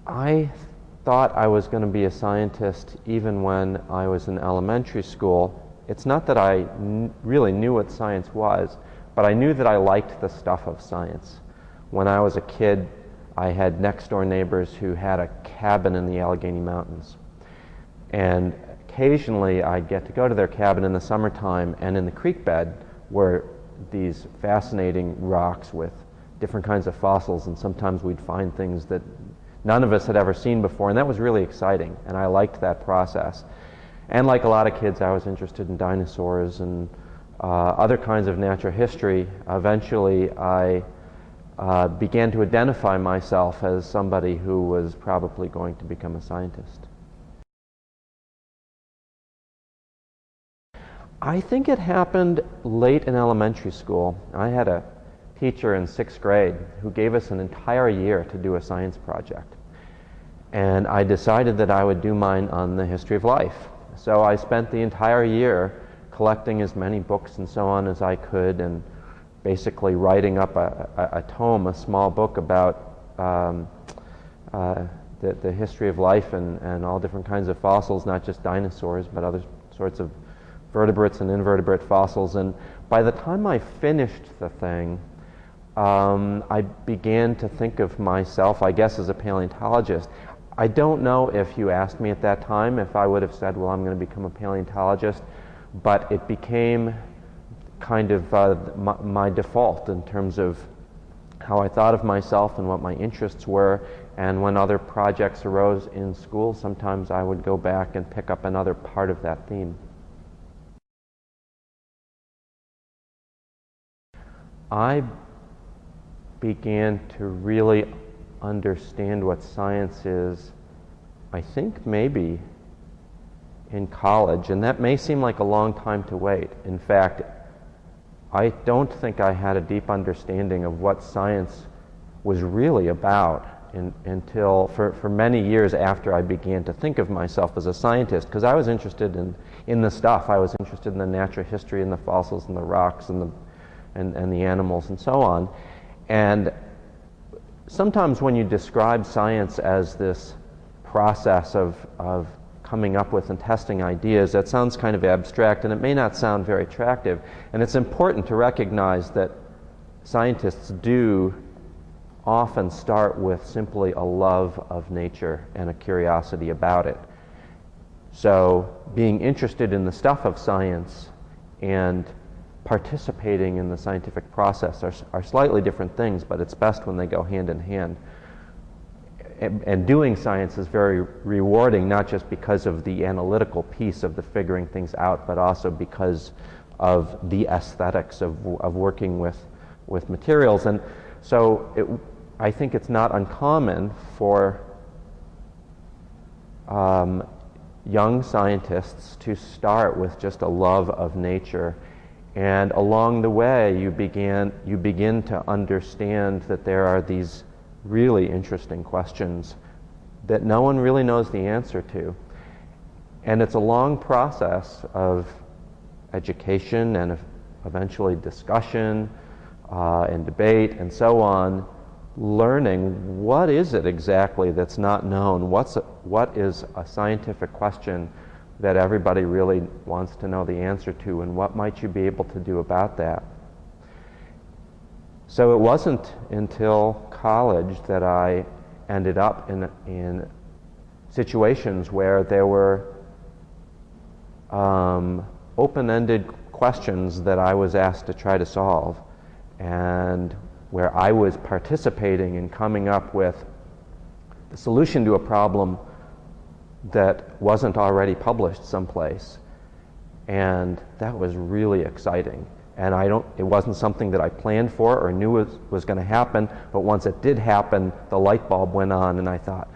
I thought I was going to be a scientist even when I was in elementary school. It's not that I really knew what science was, but I knew that I liked the stuff of science. When I was a kid, I had next door neighbors who had a cabin in the Allegheny Mountains. And occasionally I'd get to go to their cabin in the summertime, and in the creek bed were these fascinating rocks with different kinds of fossils, and sometimes we'd find things that none of us had ever seen before, and that was really exciting, and I liked that process. And like a lot of kids, I was interested in dinosaurs and other kinds of natural history. Eventually, I began to identify myself as somebody who was probably going to become a scientist. I think it happened late in elementary school. I had a teacher in 6th grade who gave us an entire year to do a science project. And I decided that I would do mine on the history of life. So I spent the entire year collecting as many books and so on as I could, and basically writing up a tome, a small book about the history of life and all different kinds of fossils, not just dinosaurs, but other sorts of vertebrates and invertebrate fossils. And by the time I finished the thing, I began to think of myself, I guess, as a paleontologist. I don't know if you asked me at that time if I would have said, well, I'm going to become a paleontologist, but it became kind of my default in terms of how I thought of myself and what my interests were. And when other projects arose in school, sometimes I would go back and pick up another part of that theme. I began to really understand what science is, I think maybe in college, and that may seem like a long time to wait. In fact, I don't think I had a deep understanding of what science was really about until for many years after I began to think of myself as a scientist, because I was interested in the stuff. I was interested in the natural history and the fossils and the rocks and the animals and so on. And sometimes when you describe science as this process of coming up with and testing ideas, that sounds kind of abstract, and it may not sound very attractive. And it's important to recognize that scientists do often start with simply a love of nature and a curiosity about it. So being interested in the stuff of science and participating in the scientific process are slightly different things, but it's best when they go hand in hand. And doing science is very rewarding, not just because of the analytical piece of the figuring things out, but also because of the aesthetics of working with materials. And so I think it's not uncommon for young scientists to start with just a love of nature. And along the way, you begin to understand that there are these really interesting questions that no one really knows the answer to. And it's a long process of education and eventually discussion and debate and so on, learning what is it exactly that's not known, what is a scientific question that everybody really wants to know the answer to, and what might you be able to do about that. So it wasn't until college that I ended up in situations where there were open-ended questions that I was asked to try to solve, and where I was participating in coming up with the solution to a problem that wasn't already published someplace. And that was really exciting. And it wasn't something that I planned for or knew was going to happen, but once it did happen, the light bulb went on, and I thought,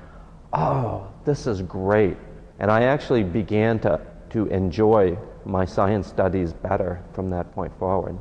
oh, this is great. And I actually began to enjoy my science studies better from that point forward.